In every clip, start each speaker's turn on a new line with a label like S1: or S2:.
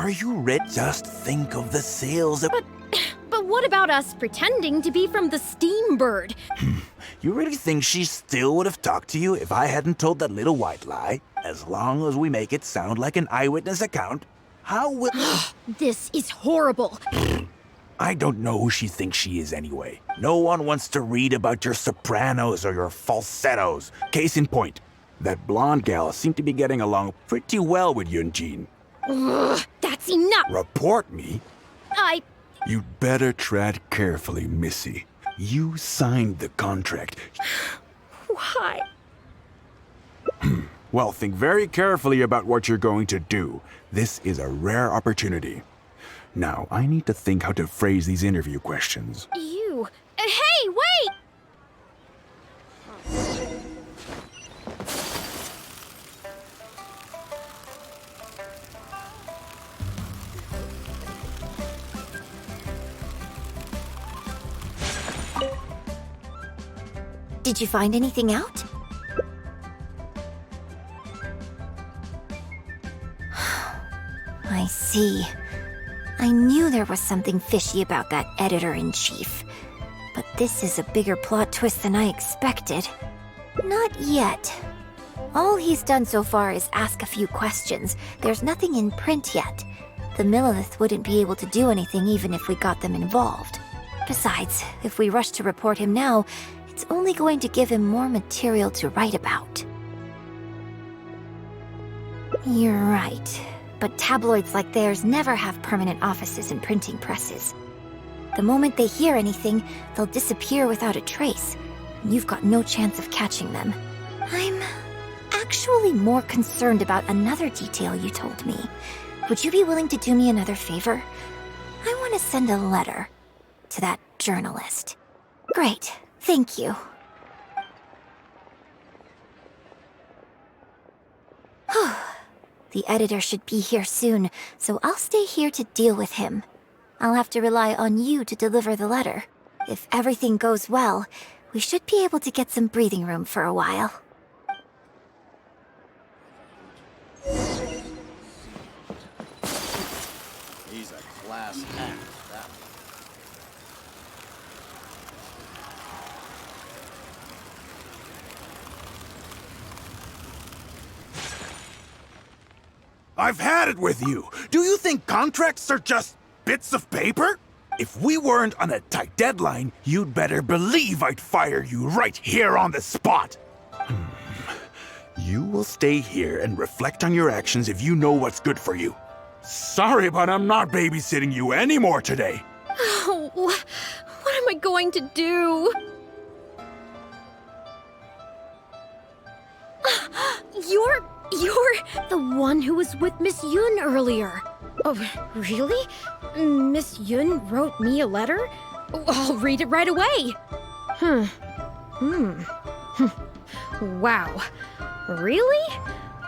S1: Are you ready? Just think of the sales of...
S2: But what about us pretending to be from the Steambird?
S1: You really think she still would have talked to you if I hadn't told that little white lie? As long as we make it sound like an eyewitness account, how will...
S2: This is horrible.
S1: I don't know who she thinks she is anyway. No one wants to read about your sopranos or your falsettos. Case in point, that blonde gal seemed to be getting along pretty well with Yunjin.
S2: That's enough.
S1: Report me?
S3: You'd better tread carefully, Missy. You signed the contract.
S2: Why?
S3: Well, think very carefully about what you're going to do. This is a rare opportunity. Now, I need to think how to phrase these interview questions.
S2: You... Hey, wait!
S4: Did you find anything out? I see. I knew there was something fishy about that editor-in-chief. But this is a bigger plot twist than I expected. Not yet. All he's done so far is ask a few questions. There's nothing in print yet. The Millilith wouldn't be able to do anything even if we got them involved. Besides, if we rush to report him now, it's only going to give him more material to write about. You're right. But tabloids like theirs never have permanent offices and printing presses. The moment they hear anything, they'll disappear without a trace. You've got no chance of catching them. I'm actually more concerned about another detail you told me. Would you be willing to do me another favor? I want to send a letter to that journalist. Great, thank you. The editor should be here soon, so I'll stay here to deal with him. I'll have to rely on you to deliver the letter. If everything goes well, we should be able to get some breathing room for a while.
S5: He's a class act, that one.
S1: I've had it with you. Do you think contracts are just bits of paper? If we weren't on a tight deadline, you'd better believe I'd fire you right here on the spot. You will stay here and reflect on your actions if you know what's good for you. Sorry, but I'm not babysitting you anymore today.
S2: Oh, what am I going to do? You're the one who was with Miss Yun earlier. Oh, really? Miss Yun wrote me a letter? Oh, I'll read it right away. Wow. Really?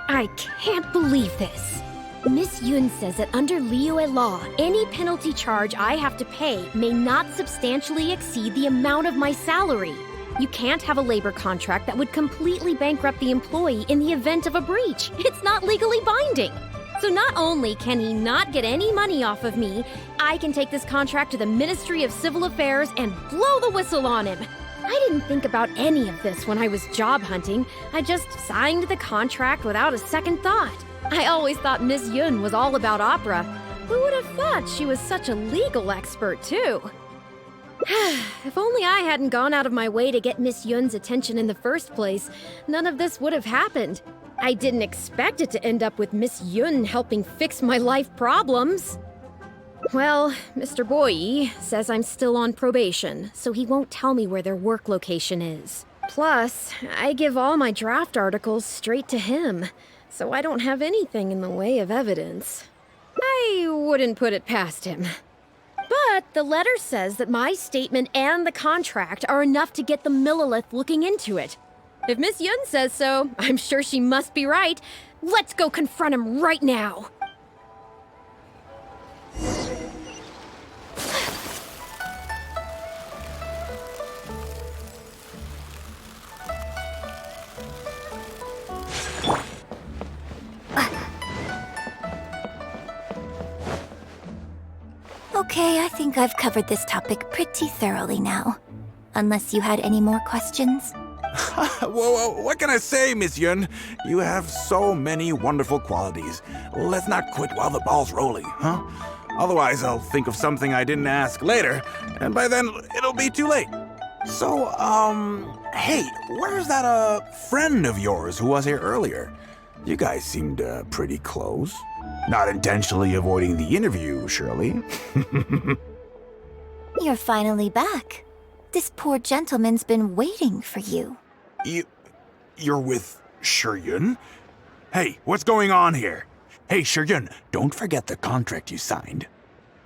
S2: I can't believe this. Miss Yun says that under Liyue law, any penalty charge I have to pay may not substantially exceed the amount of my salary. You can't have a labor contract that would completely bankrupt the employee in the event of a breach. It's not legally binding. So not only can he not get any money off of me, I can take this contract to the Ministry of Civil Affairs and blow the whistle on him. I didn't think about any of this when I was job hunting. I just signed the contract without a second thought. I always thought Miss Yun was all about opera. Who would have thought she was such a legal expert, too? If only I hadn't gone out of my way to get Miss Yun's attention in the first place, none of this would have happened. I didn't expect it to end up with Miss Yun helping fix my life problems. Well, Mr. Boyi says I'm still on probation, so he won't tell me where their work location is. Plus, I give all my draft articles straight to him, so I don't have anything in the way of evidence. I wouldn't put it past him. But the letter says that my statement and the contract are enough to get the Millilith looking into it. If Miss Yun says so, I'm sure she must be right. Let's go confront him right now.
S4: Okay, I think I've covered this topic pretty thoroughly now. Unless you had any more questions?
S1: Whoa, what can I say, Miss Yun? You have so many wonderful qualities. Let's not quit while the ball's rolling, huh? Otherwise, I'll think of something I didn't ask later, and by then, it'll be too late. So, hey, where's that, friend of yours who was here earlier? You guys seemed, pretty close. Not intentionally avoiding the interview, surely.
S4: You're finally back. This poor gentleman's been waiting for you.
S1: You're with Shiyun? Hey, what's going on here? Hey, Shiyun, don't forget the contract you signed.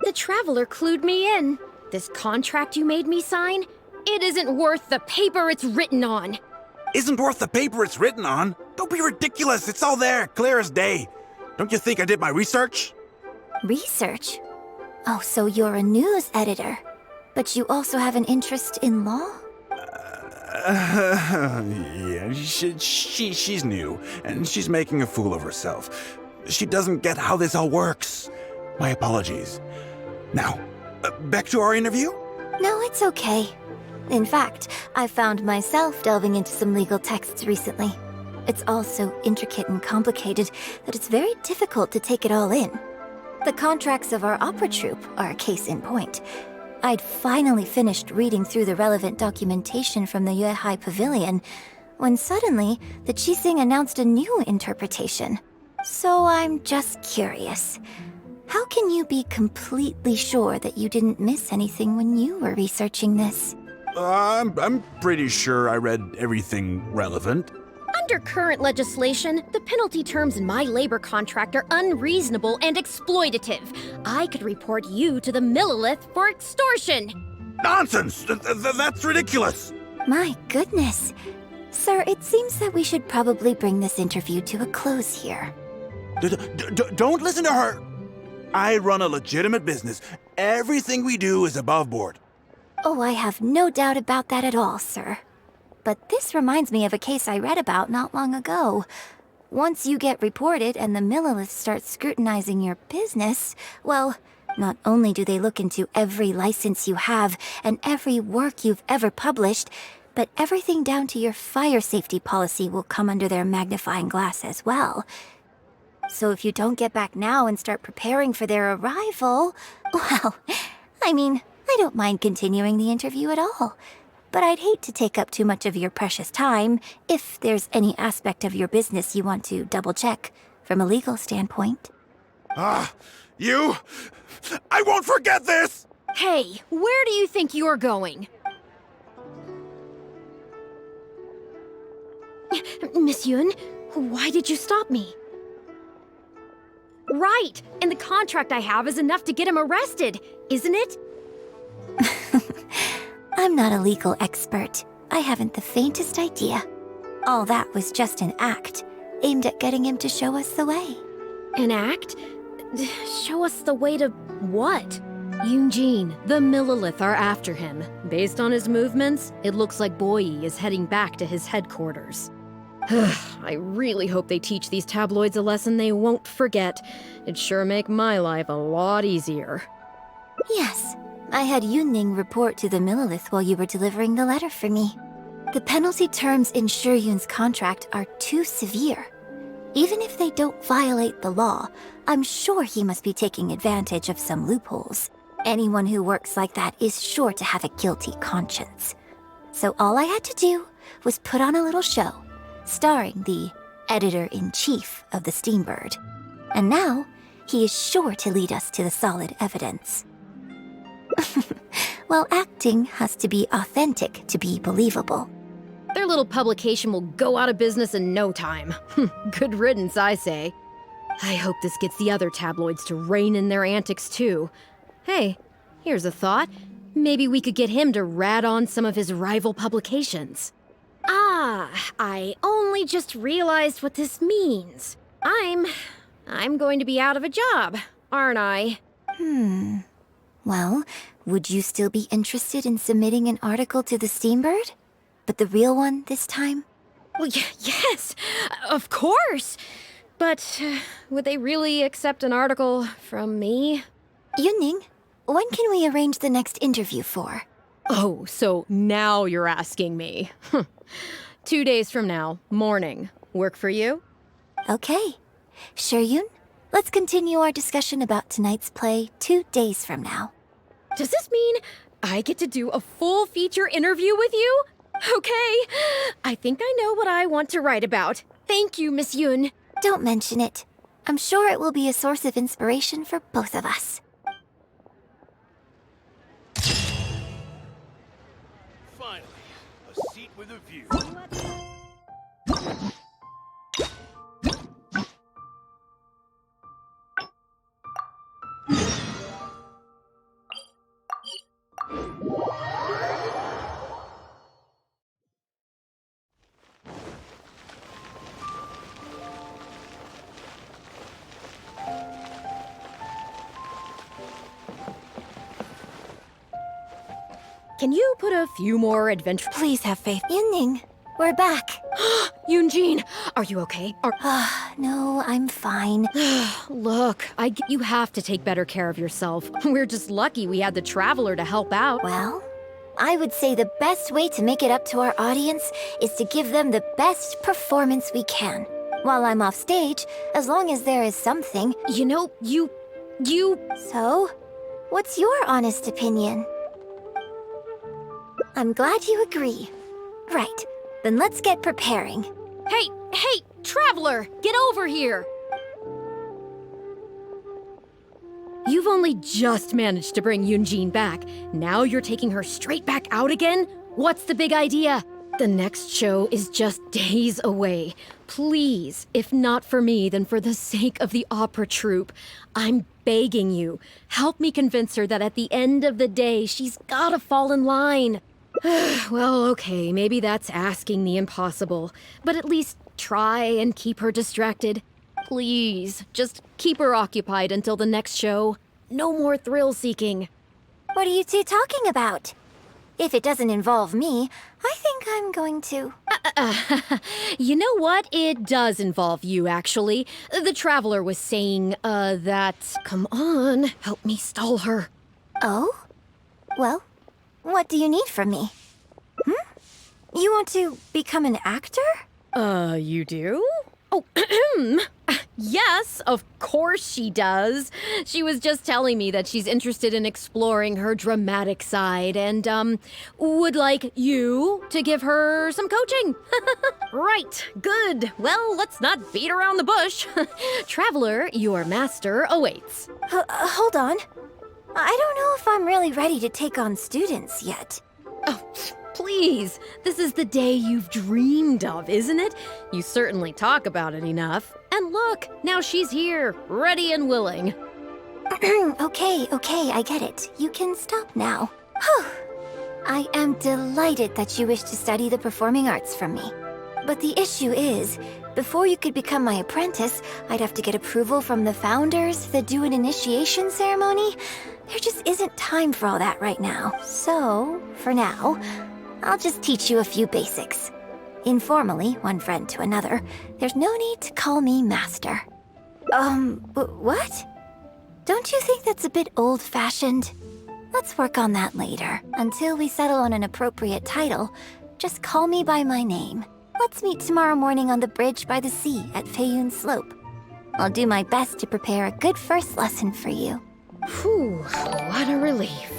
S2: The Traveler clued me in. This contract you made me sign? It isn't worth the paper it's written on.
S1: Isn't worth the paper it's written on? Don't be ridiculous, it's all there, clear as day. Don't you think I did my research?
S4: Research? Oh, so you're a news editor. But you also have an interest in law?
S1: Yeah, she's new, and she's making a fool of herself. She doesn't get how this all works. My apologies. Now, back to our interview?
S4: No, it's okay. In fact, I found myself delving into some legal texts recently. It's all so intricate and complicated that it's very difficult to take it all in. The contracts of our opera troupe are a case in point. I'd finally finished reading through the relevant documentation from the Yuehai Pavilion when suddenly the Qixing announced a new interpretation. So I'm just curious. How can you be completely sure that you didn't miss anything when you were researching this?
S1: I'm pretty sure I read everything relevant.
S2: Under current legislation, the penalty terms in my labor contract are unreasonable and exploitative. I could report you to the Millilith for extortion.
S1: Nonsense! That's ridiculous!
S4: My goodness. Sir, it seems that we should probably bring this interview to a close here.
S1: Don't listen to her! I run a legitimate business. Everything we do is above board.
S4: Oh, I have no doubt about that at all, sir. But this reminds me of a case I read about not long ago. Once you get reported and the Millilith starts scrutinizing your business, well, not only do they look into every license you have and every work you've ever published, but everything down to your fire safety policy will come under their magnifying glass as well. So if you don't get back now and start preparing for their arrival, well, I mean, I don't mind continuing the interview at all. But I'd hate to take up too much of your precious time if there's any aspect of your business you want to double-check from a legal standpoint.
S1: You? I won't forget this!
S2: Hey, where do you think you're going? Miss Yun, why did you stop me? Right, and the contract I have is enough to get him arrested, isn't it?
S4: I'm not a legal expert. I haven't the faintest idea. All that was just an act, aimed at getting him to show us the way.
S2: An act? Show us the way to what? Eugene, the Millilith are after him. Based on his movements, it looks like Boyi is heading back to his headquarters. I really hope they teach these tabloids a lesson they won't forget. It'd sure make my life a lot easier.
S4: Yes, I had Yunning report to the Millilith while you were delivering the letter for me. The penalty terms in Shiyun's contract are too severe. Even if they don't violate the law, I'm sure he must be taking advantage of some loopholes. Anyone who works like that is sure to have a guilty conscience. So all I had to do was put on a little show, starring the editor-in-chief of the Steambird. And now, he is sure to lead us to the solid evidence. Well, acting has to be authentic to be believable.
S2: Their little publication will go out of business in no time. Good riddance, I say. I hope this gets the other tabloids to rein in their antics too. Hey, here's a thought. Maybe we could get him to rat on some of his rival publications. Ah, I only just realized what this means. I'm going to be out of a job, aren't I?
S4: Well, would you still be interested in submitting an article to the Steambird? But the real one this time?
S2: Well, yes, of course. But would they really accept an article from me?
S4: Yunning, when can we arrange the next interview for?
S6: Oh, so now you're asking me. 2 days from now, morning. Work for you?
S4: Okay. Shuryun, let's continue our discussion about tonight's play 2 days from now.
S6: Does this mean I get to do a full feature interview with you? Okay. I think I know what I want to write about. Thank you, Miss Yoon.
S4: Don't mention it. I'm sure it will be a source of inspiration for both of us.
S5: Finally, a seat with a view.
S6: Can you put a few more adventure...
S4: Please have faith. Yunning, we're back.
S6: Yoonjin, are you okay?
S4: No, I'm fine.
S6: Look, you have to take better care of yourself. We're just lucky we had the Traveler to help out.
S4: Well, I would say the best way to make it up to our audience is to give them the best performance we can. While I'm off stage, as long as there is something.
S6: You know, you...
S4: So, what's your honest opinion? I'm glad you agree. Right, then let's get preparing.
S6: Hey, Traveler, get over here! You've only just managed to bring Yoonjin back. Now you're taking her straight back out again? What's the big idea? The next show is just days away. Please, if not for me, then for the sake of the opera troupe, I'm begging you, help me convince her that at the end of the day, she's gotta fall in line. Well, okay, maybe that's asking the impossible, but at least try and keep her distracted. Please, just keep her occupied until the next show. No more thrill-seeking.
S4: What are you two talking about? If it doesn't involve me, I think I'm going to...
S6: You know what? It does involve you, actually. The Traveler was saying, that... Come on, help me stall her.
S4: Oh? Well, what do you need from me? You want to become an actor?
S6: You do? Oh, yes, of course she does. She was just telling me that she's interested in exploring her dramatic side and, would like you to give her some coaching. Right, good. Well, let's not beat around the bush. Traveler, your master awaits.
S4: Hold on. I don't know if I'm really ready to take on students yet.
S6: Oh, please. This is the day you've dreamed of, isn't it? You certainly talk about it enough. And look, now she's here, ready and willing.
S4: Okay, I get it. You can stop now. Whew. I am delighted that you wish to study the performing arts from me. But the issue is, before you could become my apprentice, I'd have to get approval from the founders that do an initiation ceremony. There just isn't time for all that right now. So, for now, I'll just teach you a few basics. Informally, one friend to another, there's no need to call me master. What? Don't you think that's a bit old-fashioned? Let's work on that later. Until we settle on an appropriate title, just call me by my name. Let's meet tomorrow morning on the bridge by the sea at Feiyun Slope. I'll do my best to prepare a good first lesson for you.
S6: Whew, what a relief.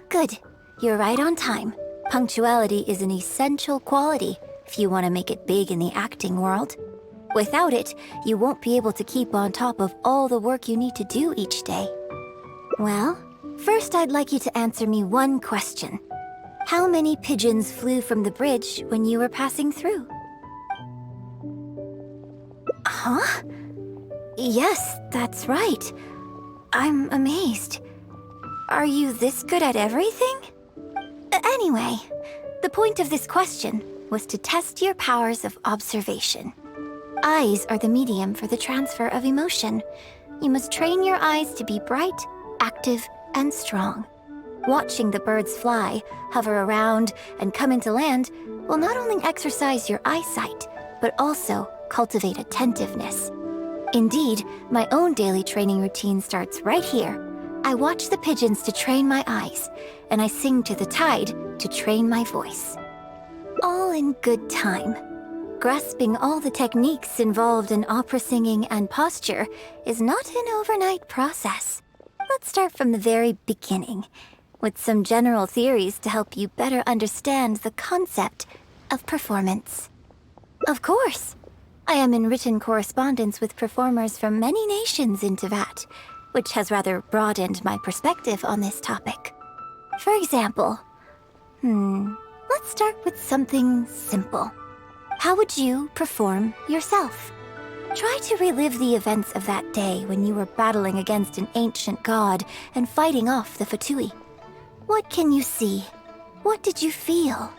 S4: Good. You're right on time. Punctuality is an essential quality. if you want to make it big in the acting world. Without it, you won't be able to keep on top of all the work you need to do each day. Well, first I'd like you to answer me one question. How many pigeons flew from the bridge when you were passing through? Huh? Yes, that's right. I'm amazed. Are you this good at everything? Anyway, the point of this question was to test your powers of observation. Eyes are the medium for the transfer of emotion. You must train your eyes to be bright, active, and strong. Watching the birds fly, hover around, and come into land will not only exercise your eyesight, but also cultivate attentiveness. Indeed, my own daily training routine starts right here. I watch the pigeons to train my eyes, and I sing to the tide to train my voice. All in good time. Grasping all the techniques involved in opera singing and posture is not an overnight process. Let's start from the very beginning, with some general theories to help you better understand the concept of performance. Of course, I am in written correspondence with performers from many nations in Teyvat, which has rather broadened my perspective on this topic. For example, let's start with something simple. How would you perform yourself? Try to relive the events of that day when you were battling against an ancient god and fighting off the Fatui. What can you see? What did you feel?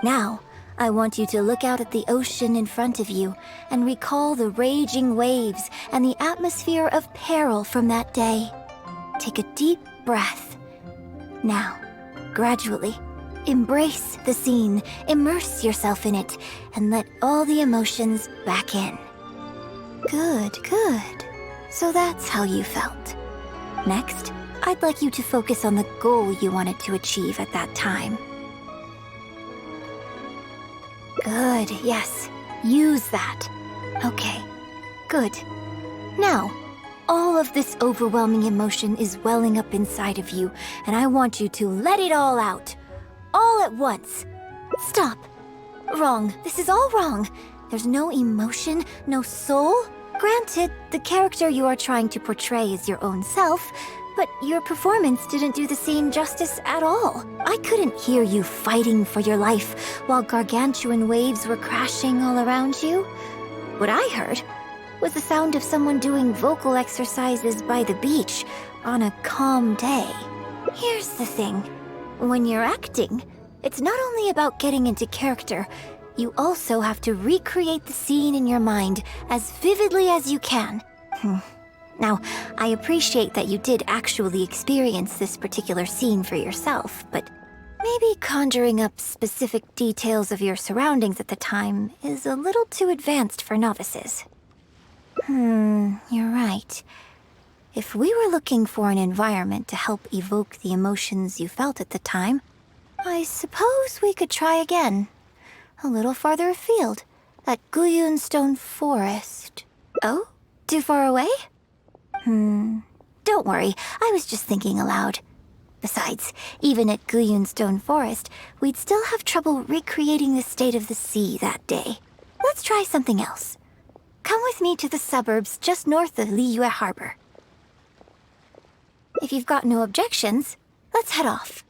S4: Now, I want you to look out at the ocean in front of you and recall the raging waves and the atmosphere of peril from that day. Take a deep breath. Now, gradually, embrace the scene, immerse yourself in it, and let all the emotions back in. Good, good. So that's how you felt. Next, I'd like you to focus on the goal you wanted to achieve at that time. Good, yes. Use that. Okay, good. Now, all of this overwhelming emotion is welling up inside of you, and I want you to let it all out. All at once. Stop. Wrong. This is all wrong. There's no emotion, no soul. Granted, the character you are trying to portray is your own self, but your performance didn't do the scene justice at all. I couldn't hear you fighting for your life while gargantuan waves were crashing all around you. What I heard was the sound of someone doing vocal exercises by the beach on a calm day. Here's the thing. When you're acting, it's not only about getting into character, you also have to recreate the scene in your mind as vividly as you can. Now, I appreciate that you did actually experience this particular scene for yourself, but maybe conjuring up specific details of your surroundings at the time is a little too advanced for novices. You're right. If we were looking for an environment to help evoke the emotions you felt at the time, I suppose we could try again. A little farther afield, at Guyun Stone Forest. Oh? Too far away? Don't worry, I was just thinking aloud. Besides, even at Guyun Stone Forest, we'd still have trouble recreating the state of the sea that day. Let's try something else. Come with me to the suburbs just north of Liyue Harbor. If you've got no objections, let's head off.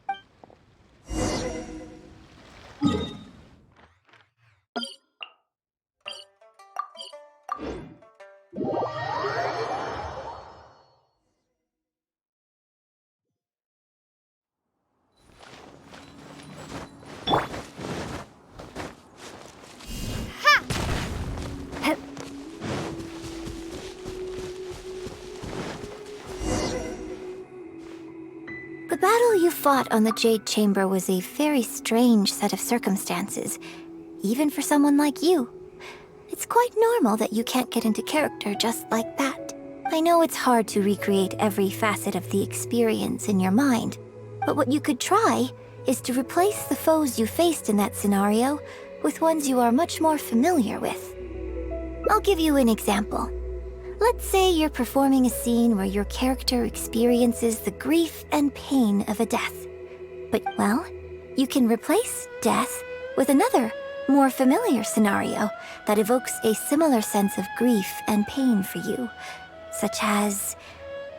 S4: The battle you fought on the Jade Chamber was a very strange set of circumstances, even for someone like you. It's quite normal that you can't get into character just like that. I know it's hard to recreate every facet of the experience in your mind, but what you could try is to replace the foes you faced in that scenario with ones you are much more familiar with. I'll give you an example. Let's say you're performing a scene where your character experiences the grief and pain of a death. But, well, you can replace death with another, more familiar scenario that evokes a similar sense of grief and pain for you. Such as...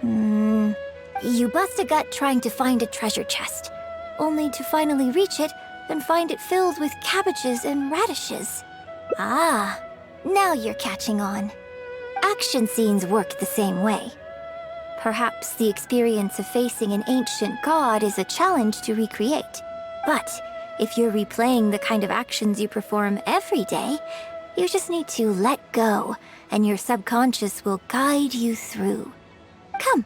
S4: you bust a gut trying to find a treasure chest, only to finally reach it and find it filled with cabbages and radishes. Ah, now you're catching on. Action scenes work the same way. Perhaps the experience of facing an ancient god is a challenge to recreate. But if you're replaying the kind of actions you perform every day, you just need to let go, and your subconscious will guide you through. Come,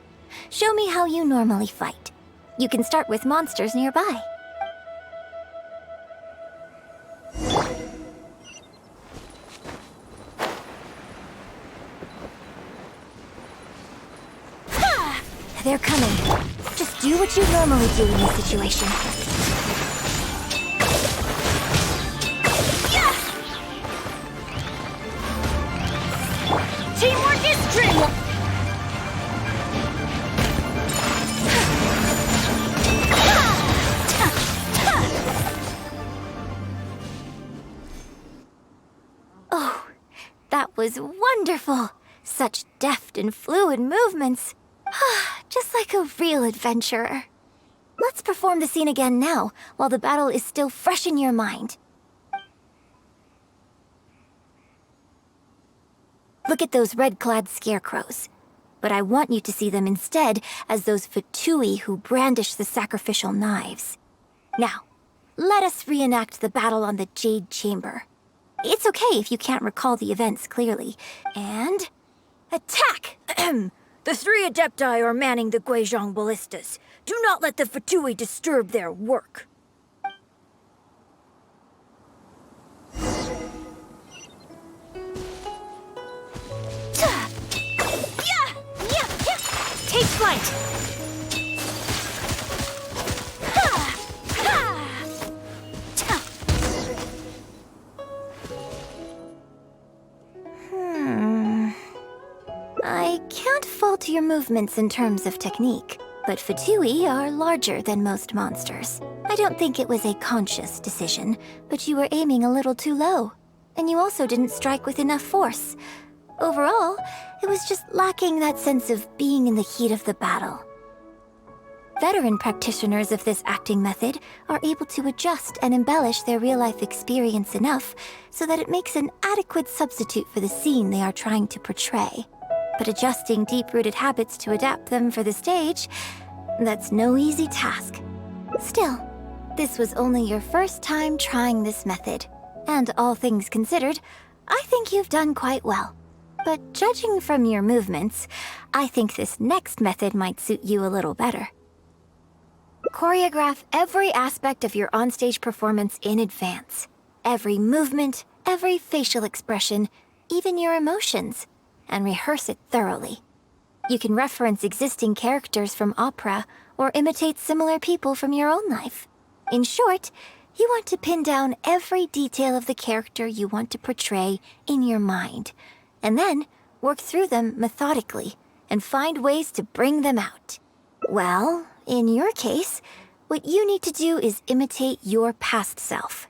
S4: show me how you normally fight. You can start with monsters nearby. They're coming. Just do what you normally do in this situation. Yeah! Teamwork is dreamwork! Oh, that was wonderful! Such deft and fluid movements. Just like a real adventurer. Let's perform the scene again now, while the battle is still fresh in your mind. Look at those red-clad scarecrows. But I want you to see them instead as those Fatui who brandish the sacrificial knives. Now, let us reenact the battle on the Jade Chamber. It's okay if you can't recall the events clearly. And... attack! The 3 Adepti are manning the Guizhong ballistas. Do not let the Fatui disturb their work. Take flight! I can't fault your movements in terms of technique, but Fatui are larger than most monsters. I don't think it was a conscious decision, but you were aiming a little too low. And you also didn't strike with enough force. Overall, it was just lacking that sense of being in the heat of the battle. Veteran practitioners of this acting method are able to adjust and embellish their real-life experience enough so that it makes an adequate substitute for the scene they are trying to portray. But adjusting deep-rooted habits to adapt them for the stage, that's no easy task. Still, this was only your first time trying this method, and all things considered, I think you've done quite well. But judging from your movements, I think this next method might suit you a little better. Choreograph every aspect of your onstage performance in advance. Every movement, every facial expression, even your emotions, and rehearse it thoroughly. You can reference existing characters from opera or imitate similar people from your own life. In short, you want to pin down every detail of the character you want to portray in your mind, and then work through them methodically and find ways to bring them out. Well, in your case, what you need to do is imitate your past self.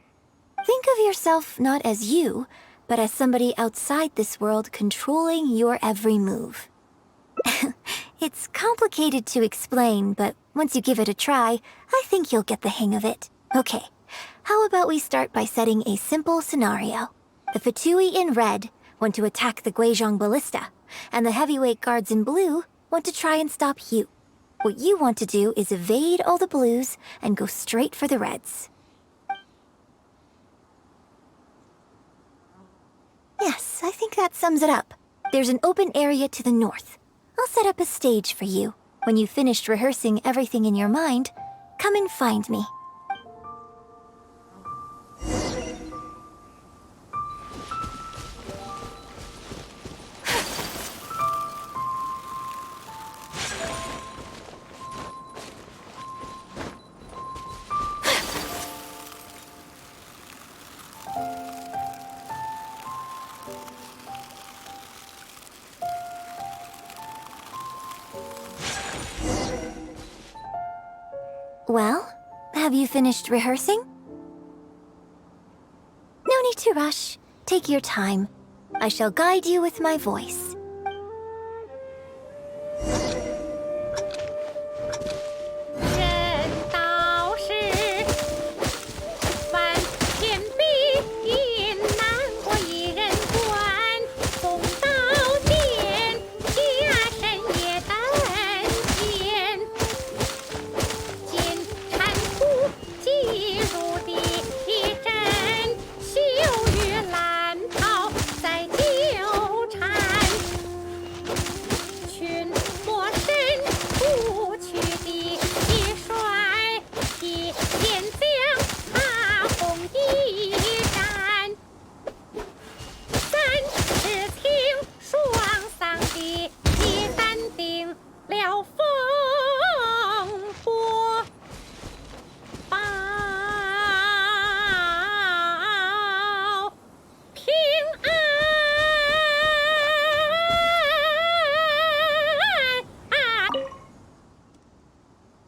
S4: Think of yourself not as you, but as somebody outside this world controlling your every move. It's complicated to explain, but once you give it a try, I think you'll get the hang of it. Okay, how about we start by setting a simple scenario. The Fatui in red want to attack the Guizhong ballista, and the heavyweight guards in blue want to try and stop you. What you want to do is evade all the blues and go straight for the reds. Yes, I think that sums it up. There's an open area to the north. I'll set up a stage for you. When you've finished rehearsing everything in your mind, come and find me. Well, have you finished rehearsing? No rush. Take your time. I shall guide you with my voice.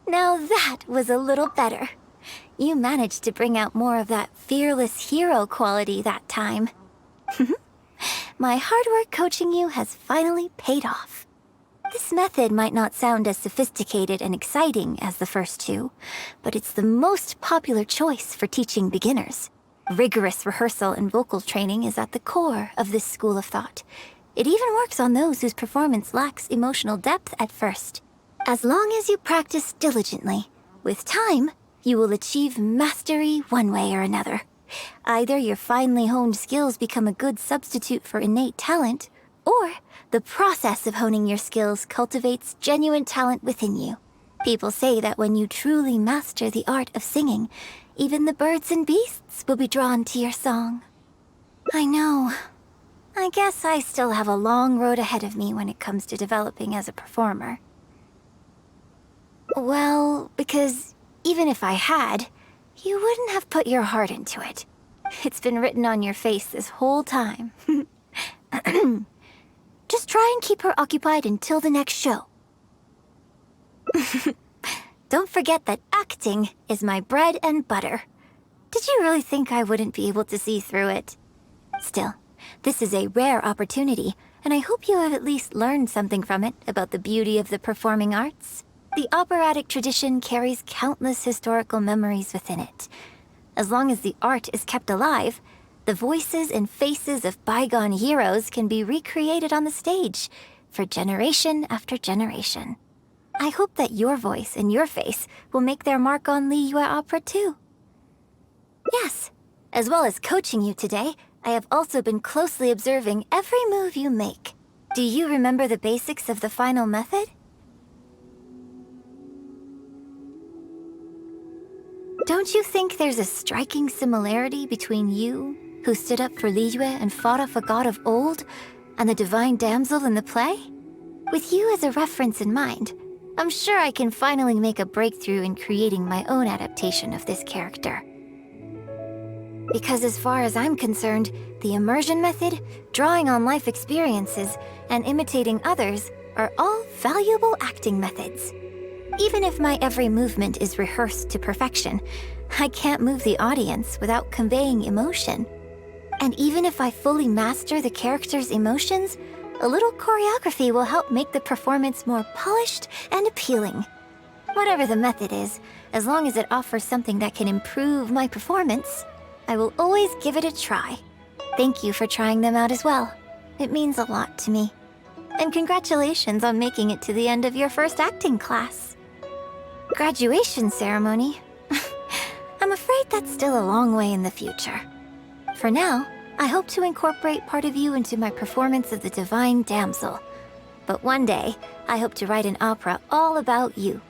S4: Now that was a little better. You managed to bring out more of that fearless hero quality that time. My hard work coaching you has finally paid off. This method might not sound as sophisticated and exciting as the first two, but it's the most popular choice for teaching beginners. Rigorous rehearsal and vocal training is at the core of this school of thought. It even works on those whose performance lacks emotional depth at first. As long as you practice diligently, with time, you will achieve mastery one way or another. Either your finely honed skills become a good substitute for innate talent, or the process of honing your skills cultivates genuine talent within you. People say that when you truly master the art of singing, even the birds and beasts will be drawn to your song. I know. I guess I still have a long road ahead of me when it comes to developing as a performer. Well, because even if I had, you wouldn't have put your heart into it. It's been written on your face this whole time. Just try and keep her occupied until the next show. Don't forget that acting is my bread and butter. Did you really think I wouldn't be able to see through it? Still, this is a rare opportunity, and I hope you have at least learned something from it about the beauty of the performing arts. The operatic tradition carries countless historical memories within it. As long as the art is kept alive, the voices and faces of bygone heroes can be recreated on the stage for generation after generation. I hope that your voice and your face will make their mark on Liyue opera too. Yes, as well as coaching you today, I have also been closely observing every move you make. Do you remember the basics of the final method? Don't you think there's a striking similarity between you, who stood up for Liyue and fought off a god of old, and the divine damsel in the play? With you as a reference in mind, I'm sure I can finally make a breakthrough in creating my own adaptation of this character. Because as far as I'm concerned, the immersion method, drawing on life experiences, and imitating others are all valuable acting methods. Even if my every movement is rehearsed to perfection, I can't move the audience without conveying emotion. And even if I fully master the character's emotions, a little choreography will help make the performance more polished and appealing. Whatever the method is, as long as it offers something that can improve my performance, I will always give it a try. Thank you for trying them out as well. It means a lot to me. And congratulations on making it to the end of your first acting class. Graduation ceremony? I'm afraid that's still a long way in the future. For now, I hope to incorporate part of you into my performance of the Divine Damsel. But one day, I hope to write an opera all about you.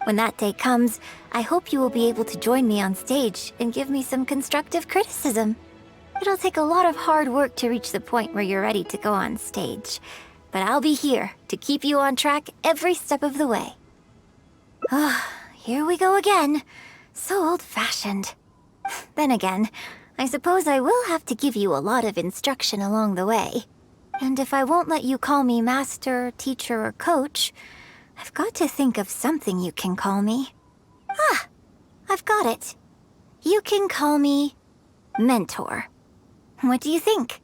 S4: When that day comes, I hope you will be able to join me on stage and give me some constructive criticism. It'll take a lot of hard work to reach the point where you're ready to go on stage. But I'll be here to keep you on track every step of the way. Ah, here we go again. So old-fashioned. Then again, I suppose I will have to give you a lot of instruction along the way. And if I won't let you call me master, teacher, or coach, I've got to think of something you can call me. Ah, I've got it. You can call me mentor. What do you think?